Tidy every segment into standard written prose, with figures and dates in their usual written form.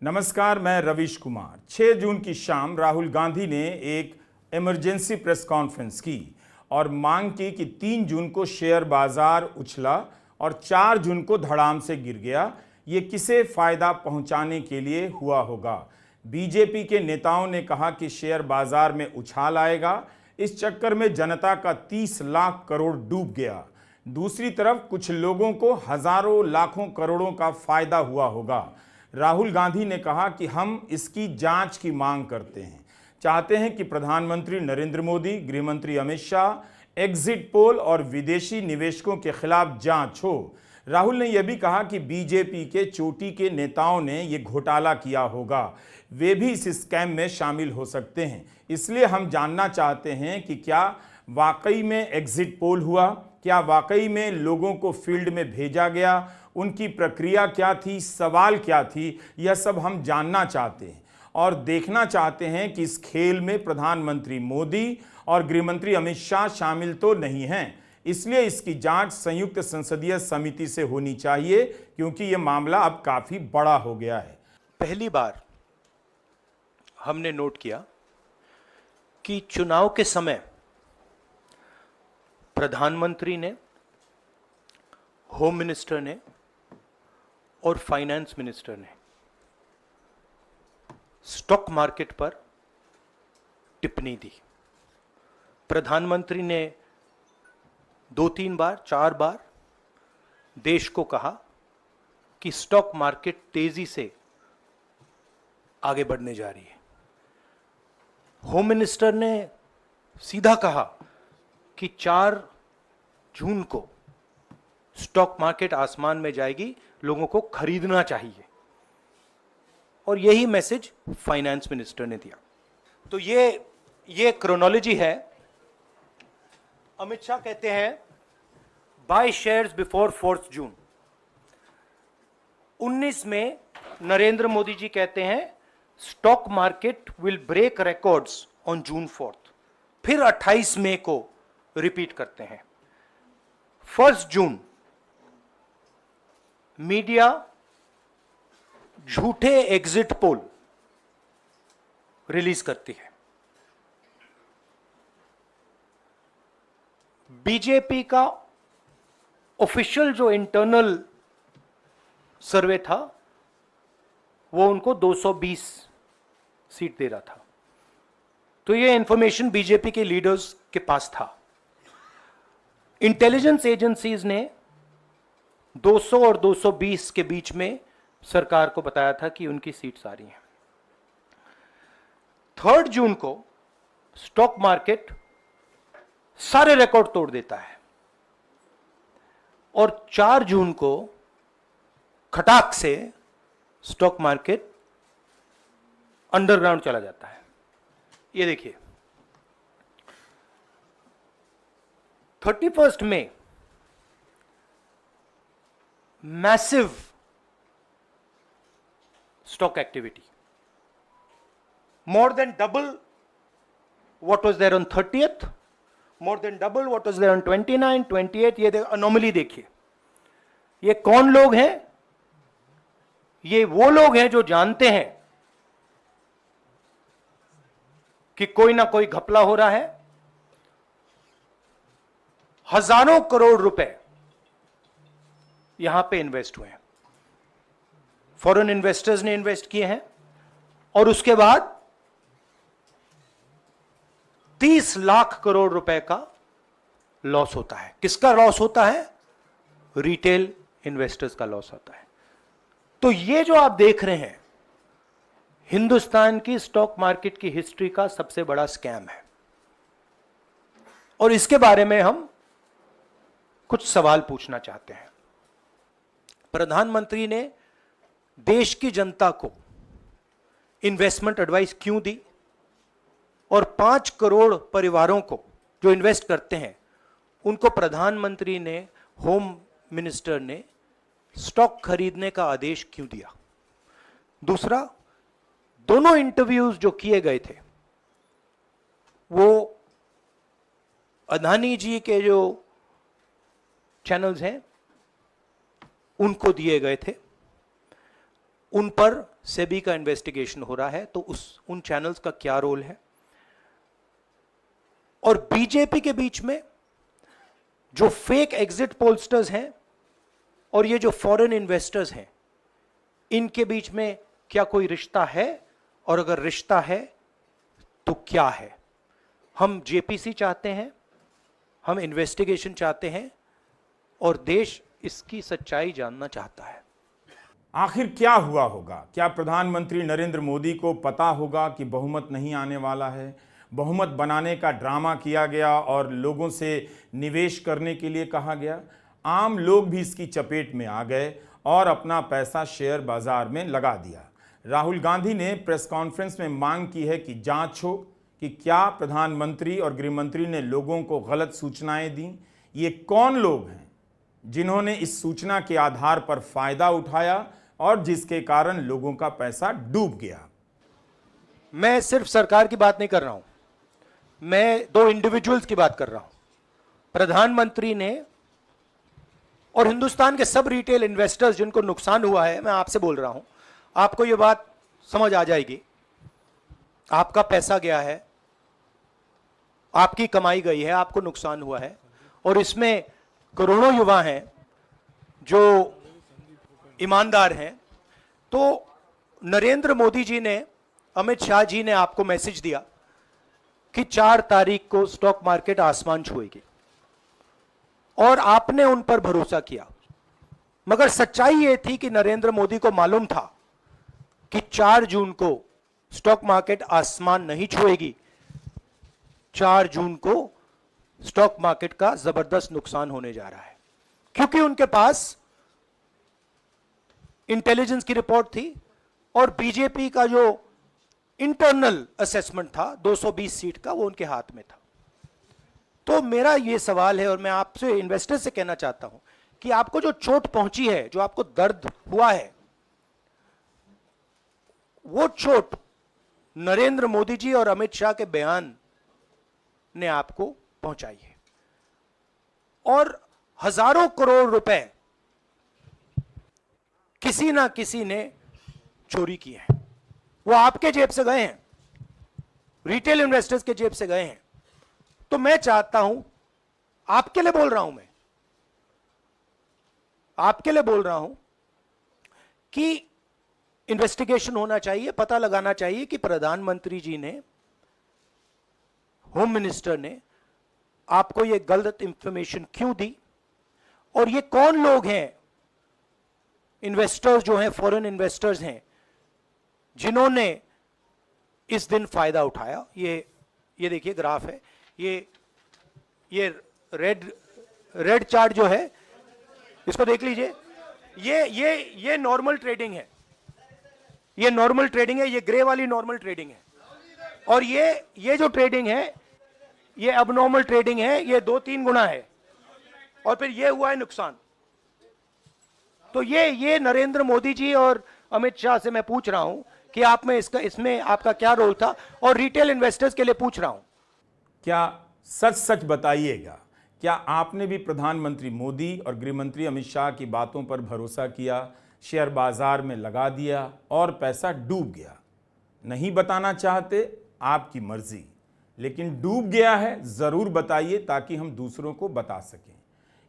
नमस्कार, मैं रवीश कुमार। 6 जून की शाम राहुल गांधी ने एक इमरजेंसी प्रेस कॉन्फ्रेंस की और मांग की कि 3 जून को शेयर बाजार उछला और 4 जून को धड़ाम से गिर गया। ये किसे फायदा पहुंचाने के लिए हुआ होगा? बीजेपी के नेताओं ने कहा कि शेयर बाजार में उछाल आएगा, इस चक्कर में जनता का 30 लाख करोड़ डूब गया। दूसरी तरफ कुछ लोगों को हजारों लाखों करोड़ों का फायदा हुआ होगा। राहुल गांधी ने कहा कि हम इसकी जांच की मांग करते हैं, चाहते हैं कि प्रधानमंत्री नरेंद्र मोदी, गृहमंत्री अमित शाह एग्जिट पोल और विदेशी निवेशकों के खिलाफ जांच हो। राहुल ने यह भी कहा कि बीजेपी के चोटी के नेताओं ने यह घोटाला किया होगा, वे भी इस स्कैम में शामिल हो सकते हैं। इसलिए हम जानना चाहते हैं कि क्या वाकई में एग्जिट पोल हुआ, क्या वाकई में लोगों को फील्ड में भेजा गया, उनकी प्रक्रिया क्या थी, सवाल क्या थी, यह सब हम जानना चाहते हैं और देखना चाहते हैं कि इस खेल में प्रधानमंत्री मोदी और गृहमंत्री अमित शाह शामिल तो नहीं हैं। इसलिए इसकी जांच संयुक्त संसदीय समिति से होनी चाहिए, क्योंकि यह मामला अब काफी बड़ा हो गया है। पहली बार हमने नोट किया कि चुनाव के समय प्रधानमंत्री ने, होम मिनिस्टर ने और फाइनेंस मिनिस्टर ने स्टॉक मार्केट पर टिप्पणी दी। प्रधानमंत्री ने 2-3 बार, 4 बार देश को कहा कि स्टॉक मार्केट तेजी से आगे बढ़ने जा रही है। होम मिनिस्टर ने सीधा कहा कि 4 जून को स्टॉक मार्केट आसमान में जाएगी, लोगों को खरीदना चाहिए। और यही मैसेज फाइनेंस मिनिस्टर ने दिया। तो ये क्रोनोलॉजी है। अमित शाह कहते हैं बाय शेयर्स बिफोर 4 जून। 19 में नरेंद्र मोदी जी कहते हैं stock market will break records on June 4। फिर 28 मई को रिपीट करते हैं। 1 जून मीडिया झूठे एग्जिट पोल रिलीज करती है। बीजेपी का ऑफिशियल जो इंटरनल सर्वे था वो उनको 220 सीट दे रहा था। तो ये इंफॉर्मेशन बीजेपी के लीडर्स के पास था। इंटेलिजेंस एजेंसीज ने 200 और 220 के बीच में सरकार को बताया था कि उनकी सीट्स आ रही हैं। 3 जून को स्टॉक मार्केट सारे रिकॉर्ड तोड़ देता है और 4 जून को खटाक से स्टॉक मार्केट अंडरग्राउंड चला जाता है। ये देखिए 31 मई massive stock activity, more than double what was there on 30th, more than double what was there on 29, 28। ये अनोमली देखिए। ये कौन लोग हैं? ये वो लोग हैं जो जानते हैं कि कोई ना कोई घपला हो रहा है। हजारों करोड़ रुपए यहां पे इन्वेस्ट हुए हैं, फॉरेन इन्वेस्टर्स ने इन्वेस्ट किए हैं और उसके बाद 30 लाख करोड़ रुपए का लॉस होता है। किसका लॉस होता है? रिटेल इन्वेस्टर्स का लॉस होता है। तो ये जो आप देख रहे हैं हिंदुस्तान की स्टॉक मार्केट की हिस्ट्री का सबसे बड़ा स्कैम है और इसके बारे में हम कुछ सवाल पूछना चाहते हैं। प्रधानमंत्री ने देश की जनता को इन्वेस्टमेंट एडवाइस क्यों दी और 5 करोड़ परिवारों को जो इन्वेस्ट करते हैं उनको प्रधानमंत्री ने, होम मिनिस्टर ने स्टॉक खरीदने का आदेश क्यों दिया? दूसरा, दोनों इंटरव्यूज जो किए गए थे वो अदानी जी के जो चैनल्स हैं उनको दिए गए थे। उन पर सेबी का इन्वेस्टिगेशन हो रहा है, तो उन चैनल्स का क्या रोल है। और बीजेपी के बीच में जो फेक एग्जिट पोलस्टर्स हैं और ये जो फॉरेन इन्वेस्टर्स हैं, इनके बीच में क्या कोई रिश्ता है, और अगर रिश्ता है तो क्या है। हम जेपीसी चाहते हैं, हम इन्वेस्टिगेशन चाहते हैं, और देश इसकी सच्चाई जानना चाहता है। आखिर क्या हुआ होगा? क्या प्रधानमंत्री नरेंद्र मोदी को पता होगा कि बहुमत नहीं आने वाला है? बहुमत बनाने का ड्रामा किया गया और लोगों से निवेश करने के लिए कहा गया। आम लोग भी इसकी चपेट में आ गए और अपना पैसा शेयर बाजार में लगा दिया। राहुल गांधी ने प्रेस कॉन्फ्रेंस में मांग की है कि जांच हो कि क्या प्रधानमंत्री और गृहमंत्री ने लोगों को गलत सूचनाएं दी। ये कौन लोग हैं जिन्होंने इस सूचना के आधार पर फायदा उठाया और जिसके कारण लोगों का पैसा डूब गया। मैं सिर्फ सरकार की बात नहीं कर रहा हूं, मैं दो इंडिविजुअल्स की बात कर रहा हूं। प्रधानमंत्री ने और हिंदुस्तान के सब रिटेल इन्वेस्टर्स जिनको नुकसान हुआ है, मैं आपसे बोल रहा हूं, आपको यह बात समझ आ जाएगी। आपका पैसा गया है, आपकी कमाई गई है, आपको नुकसान हुआ है, और इसमें करोड़ों युवा हैं जो ईमानदार हैं। तो नरेंद्र मोदी जी ने, अमित शाह जी ने आपको मैसेज दिया कि 4 तारीख को स्टॉक मार्केट आसमान छुएगी, और आपने उन पर भरोसा किया। मगर सच्चाई यह थी कि नरेंद्र मोदी को मालूम था कि 4 जून को स्टॉक मार्केट आसमान नहीं छुएगी। 4 जून को स्टॉक मार्केट का जबरदस्त नुकसान होने जा रहा है, क्योंकि उनके पास इंटेलिजेंस की रिपोर्ट थी और बीजेपी का जो इंटरनल असेसमेंट था 220 सीट का, वो उनके हाथ में था। तो मेरा ये सवाल है, और मैं आपसे इन्वेस्टर से कहना चाहता हूं कि आपको जो चोट पहुंची है, जो आपको दर्द हुआ है, वो चोट नरेंद्र मोदी जी और अमित शाह के बयान ने आपको पहुंचाई है। और हजारों करोड़ रुपए किसी ना किसी ने चोरी किए हैं। वो आपके जेब से गए हैं, रिटेल इन्वेस्टर्स के जेब से गए हैं। तो मैं चाहता हूं, आपके लिए बोल रहा हूं, मैं आपके लिए बोल रहा हूं कि इन्वेस्टिगेशन होना चाहिए, पता लगाना चाहिए कि प्रधानमंत्री जी ने, होम मिनिस्टर ने आपको यह गलत इंफॉर्मेशन क्यों दी, और ये कौन लोग हैं, इन्वेस्टर्स जो हैं, फॉरेन इन्वेस्टर्स हैं, जिन्होंने इस दिन फायदा उठाया। ये देखिए ग्राफ है, ये रेड चार्ट जो है, इसको देख लीजिए। ये नॉर्मल ट्रेडिंग है, ये नॉर्मल ट्रेडिंग है, ये ग्रे वाली नॉर्मल ट्रेडिंग है, और ये जो ट्रेडिंग है, ये अबनॉर्मल ट्रेडिंग है, ये 2-3 गुना है, और फिर ये हुआ है नुकसान। तो ये नरेंद्र मोदी जी और अमित शाह से मैं पूछ रहा हूं कि आप में इसमें आपका क्या रोल था, और रिटेल इन्वेस्टर्स के लिए पूछ रहा हूं। क्या सच सच बताइएगा, क्या आपने भी प्रधानमंत्री मोदी और गृहमंत्री अमित शाह की बातों पर भरोसा किया, शेयर बाजार में लगा दिया और पैसा डूब गया? नहीं बताना चाहते, आपकी मर्जी, लेकिन डूब गया है जरूर बताइए ताकि हम दूसरों को बता सकें।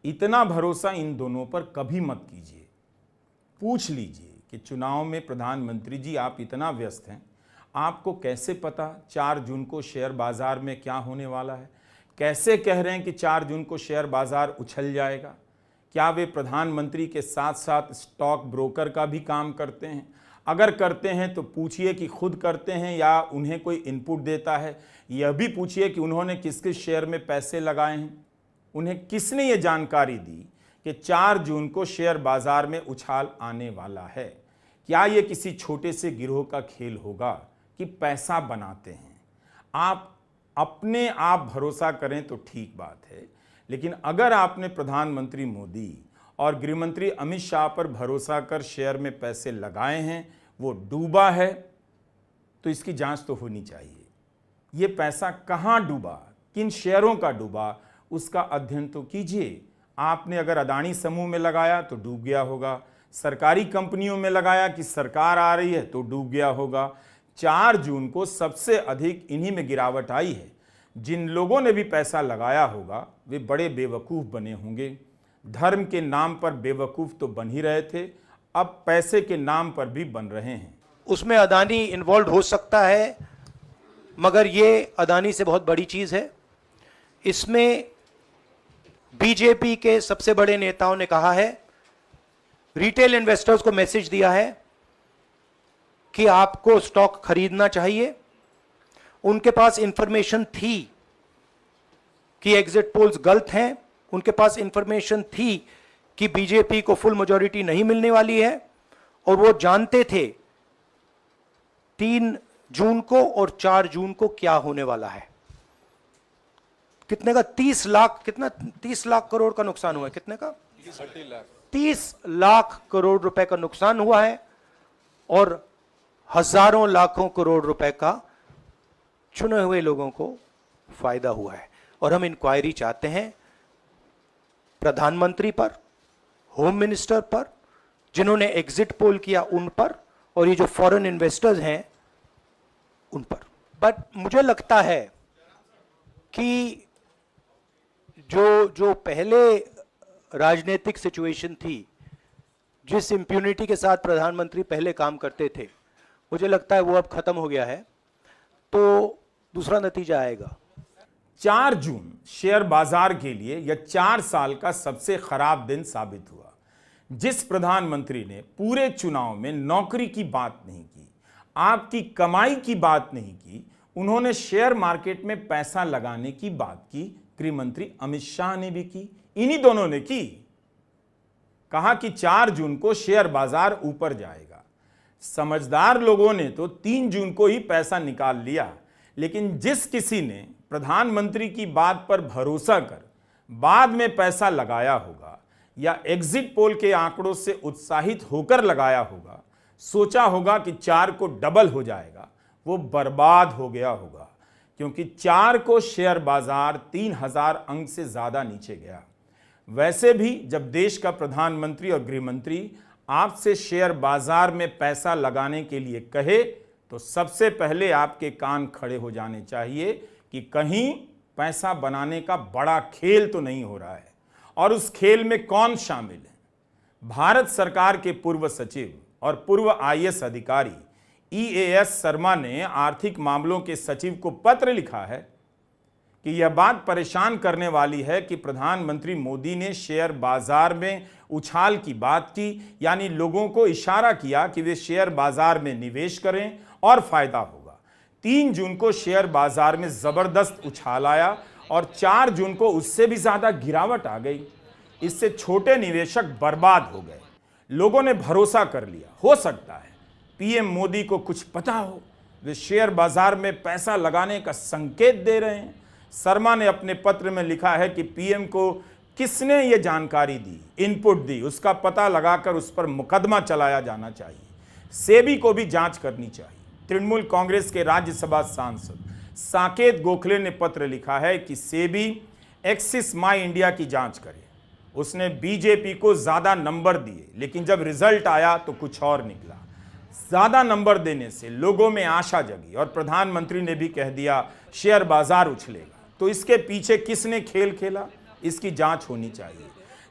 इतना भरोसा इन दोनों पर कभी मत कीजिए। पूछ लीजिए कि चुनाव में प्रधानमंत्री जी आप इतना व्यस्त हैं, आपको कैसे पता 4 जून को शेयर बाजार में क्या होने वाला है? कैसे कह रहे हैं कि 4 जून को शेयर बाजार उछल जाएगा? क्या वे प्रधानमंत्री के साथ साथ स्टॉक ब्रोकर का भी काम करते हैं? अगर करते हैं तो पूछिए कि खुद करते हैं या उन्हें कोई इनपुट देता है। यह भी पूछिए कि उन्होंने किस किस शेयर में पैसे लगाए हैं, उन्हें किसने ये जानकारी दी कि 4 जून को शेयर बाजार में उछाल आने वाला है। क्या ये किसी छोटे से गिरोह का खेल होगा कि पैसा बनाते हैं? आप अपने आप भरोसा करें तो ठीक बात है, लेकिन अगर आपने प्रधानमंत्री मोदी और गृहमंत्री अमित शाह पर भरोसा कर शेयर में पैसे लगाए हैं, वो डूबा है, तो इसकी जांच तो होनी चाहिए। ये पैसा कहां डूबा, किन शेयरों का डूबा, उसका अध्ययन तो कीजिए। आपने अगर अदानी समूह में लगाया तो डूब गया होगा, सरकारी कंपनियों में लगाया कि सरकार आ रही है तो डूब गया होगा। 4 जून को सबसे अधिक इन्हीं में गिरावट आई है। जिन लोगों ने भी पैसा लगाया होगा वे बड़े बेवकूफ़ बने होंगे। धर्म के नाम पर बेवकूफ़ तो बन ही रहे थे, अब पैसे के नाम पर भी बन रहे हैं। उसमें अदानी इन्वॉल्व हो सकता है, मगर ये अदानी से बहुत बड़ी चीज़ है। इसमें बीजेपी के सबसे बड़े नेताओं ने कहा है, रिटेल इन्वेस्टर्स को मैसेज दिया है कि आपको स्टॉक खरीदना चाहिए। उनके पास इंफॉर्मेशन थी कि एग्जिट पोल्स गलत हैं, उनके पास इंफॉर्मेशन थी कि बीजेपी को फुल मेजॉरिटी नहीं मिलने वाली है, और वो जानते थे 3 जून को और 4 जून को क्या होने वाला है। कितने का? 30 लाख, कितना 30 लाख करोड़ का नुकसान हुआ है। कितने का? 30 लाख करोड़ रुपए का नुकसान हुआ है, और हजारों लाखों करोड़ रुपए का चुने हुए लोगों को फायदा हुआ है। और हम इंक्वायरी चाहते हैं प्रधानमंत्री पर, होम मिनिस्टर पर, जिन्होंने एग्जिट पोल किया उन पर, और ये जो फॉरेन इन्वेस्टर्स हैं उन पर। बट मुझे लगता है कि जो पहले राजनीतिक सिचुएशन थी, जिस इंप्यूनिटी के साथ प्रधानमंत्री पहले काम करते थे, मुझे लगता है वो अब खत्म हो गया है, तो दूसरा नतीजा आएगा। 4 जून शेयर बाजार के लिए यह 4 साल का सबसे खराब दिन साबित हुआ। जिस प्रधानमंत्री ने पूरे चुनाव में नौकरी की बात नहीं की, आपकी कमाई की बात नहीं की, उन्होंने शेयर मार्केट में पैसा लगाने की बात की। गृह मंत्री अमित शाह ने भी की, इन्हीं दोनों ने की। कहा कि 4 जून को शेयर बाजार ऊपर जाएगा। समझदार लोगों ने तो 3 जून को ही पैसा निकाल लिया, लेकिन जिस किसी ने प्रधानमंत्री की बात पर भरोसा कर बाद में पैसा लगाया होगा, या एग्जिट पोल के आंकड़ों से उत्साहित होकर लगाया होगा, सोचा होगा कि 4 को डबल हो जाएगा, वो बर्बाद हो गया होगा। क्योंकि 4 को शेयर बाजार 3000 अंक से ज्यादा नीचे गया। वैसे भी जब देश का प्रधानमंत्री और गृह मंत्री आपसे शेयर बाजार में पैसा लगाने के लिए कहे, तो सबसे पहले आपके कान खड़े हो जाने चाहिए कि कहीं पैसा बनाने का बड़ा खेल तो नहीं हो रहा है। और उस खेल में कौन शामिल है? भारत सरकार के पूर्व सचिव और पूर्व आईएएस अधिकारी EAS शर्मा ने आर्थिक मामलों के सचिव को पत्र लिखा है कि यह बात परेशान करने वाली है कि प्रधानमंत्री मोदी ने शेयर बाजार में उछाल की बात की, यानी लोगों को इशारा किया कि वे शेयर बाजार में निवेश करें और फायदा होगा। 3 जून को शेयर बाजार में जबरदस्त उछाल आया और 4 जून को उससे भी ज्यादा गिरावट आ गई। इससे छोटे निवेशक बर्बाद हो गए। लोगों ने भरोसा कर लिया, हो सकता है पीएम मोदी को कुछ पता हो, वे शेयर बाजार में पैसा लगाने का संकेत दे रहे हैं। शर्मा ने अपने पत्र में लिखा है कि पीएम को किसने ये जानकारी दी, इनपुट दी, उसका पता लगाकर उस पर मुकदमा चलाया जाना चाहिए। सेबी को भी जांच करनी चाहिए। तृणमूल कांग्रेस के राज्यसभा सांसद साकेत गोखले ने पत्र लिखा है कि सेबी एक्सिस माई इंडिया की जांच करे। उसने बीजेपी को ज्यादा नंबर दिए, लेकिन जब रिजल्ट आया तो कुछ और निकला। ज्यादा नंबर देने से लोगों में आशा जगी और प्रधानमंत्री ने भी कह दिया शेयर बाजार उछलेगा। तो इसके पीछे किसने खेल खेला, इसकी जांच होनी चाहिए।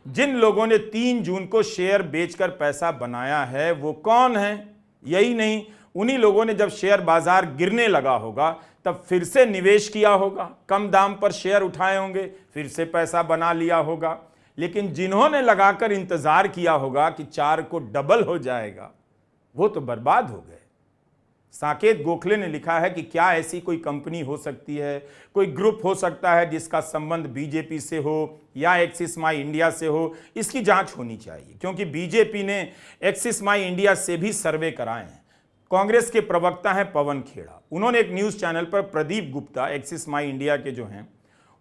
जिन लोगों ने 3 जून को शेयर बेचकर पैसा बनाया है वो कौन है? यही नहीं, उन्हीं लोगों ने जब शेयर बाजार गिरने लगा होगा तब फिर से निवेश किया होगा, कम दाम पर शेयर उठाए होंगे, फिर से पैसा बना लिया होगा। लेकिन जिन्होंने लगाकर इंतजार किया होगा कि 4 को डबल हो जाएगा, वो तो बर्बाद हो गए। साकेत गोखले ने लिखा है कि क्या ऐसी कोई कंपनी हो सकती है, कोई ग्रुप हो सकता है जिसका संबंध बीजेपी से हो या एक्सिस माई इंडिया से हो, इसकी जांच होनी चाहिए। क्योंकि बीजेपी ने एक्सिस माई इंडिया से भी सर्वे कराए हैं। कांग्रेस के प्रवक्ता हैं पवन खेड़ा, उन्होंने एक न्यूज चैनल पर प्रदीप गुप्ता एक्सिस माई इंडिया के जो हैं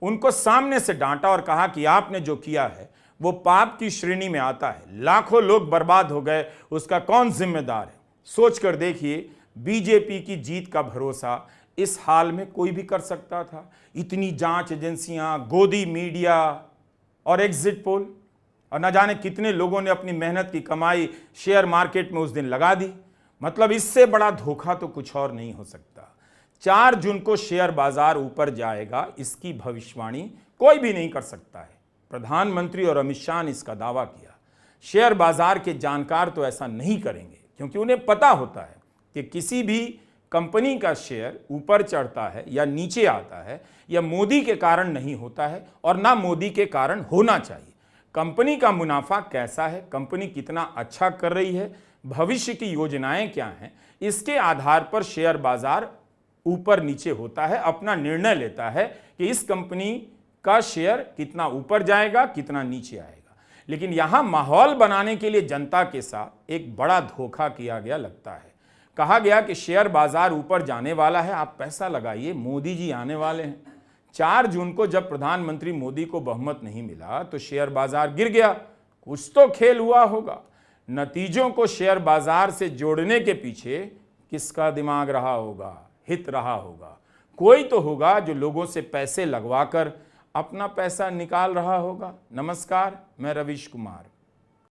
उनको सामने से डांटा और कहा कि आपने जो किया है वो पाप की श्रेणी में आता है। लाखों लोग बर्बाद हो गए, उसका कौन जिम्मेदार है? सोच कर देखिए, बीजेपी की जीत का भरोसा इस हाल में कोई भी कर सकता था। इतनी जांच एजेंसियां, गोदी मीडिया और एग्जिट पोल, और न जाने कितने लोगों ने अपनी मेहनत की कमाई शेयर मार्केट में उस दिन लगा दी। मतलब इससे बड़ा धोखा तो कुछ और नहीं हो सकता। 4 जून को शेयर बाजार ऊपर जाएगा, इसकी भविष्यवाणी कोई भी नहीं कर सकता है। प्रधानमंत्री और अमित शाह ने इसका दावा किया। शेयर बाजार के जानकार तो ऐसा नहीं करेंगे, क्योंकि उन्हें पता होता है कि किसी भी कंपनी का शेयर ऊपर चढ़ता है या नीचे आता है या मोदी के कारण नहीं होता है और ना मोदी के कारण होना चाहिए। कंपनी का मुनाफा कैसा है, कंपनी कितना अच्छा कर रही है, भविष्य की योजनाएं क्या हैं, इसके आधार पर शेयर बाजार ऊपर नीचे होता है, अपना निर्णय लेता है कि इस कंपनी का शेयर कितना ऊपर जाएगा, कितना नीचे आएगा। लेकिन यहां माहौल बनाने के लिए जनता के साथ एक बड़ा धोखा किया गया लगता है। कहा गया कि शेयर बाजार ऊपर जाने वाला है, आप पैसा लगाइए, मोदी जी आने वाले हैं। 4 जून को जब प्रधानमंत्री मोदी को बहुमत नहीं मिला तो शेयर बाजार गिर गया। कुछ तो खेल हुआ होगा। नतीजों को शेयर बाजार से जोड़ने के पीछे किसका दिमाग रहा होगा, हित रहा होगा। कोई तो होगा जो लोगों से पैसे लगवाकर अपना पैसा निकाल रहा होगा। नमस्कार, मैं रवीश कुमार।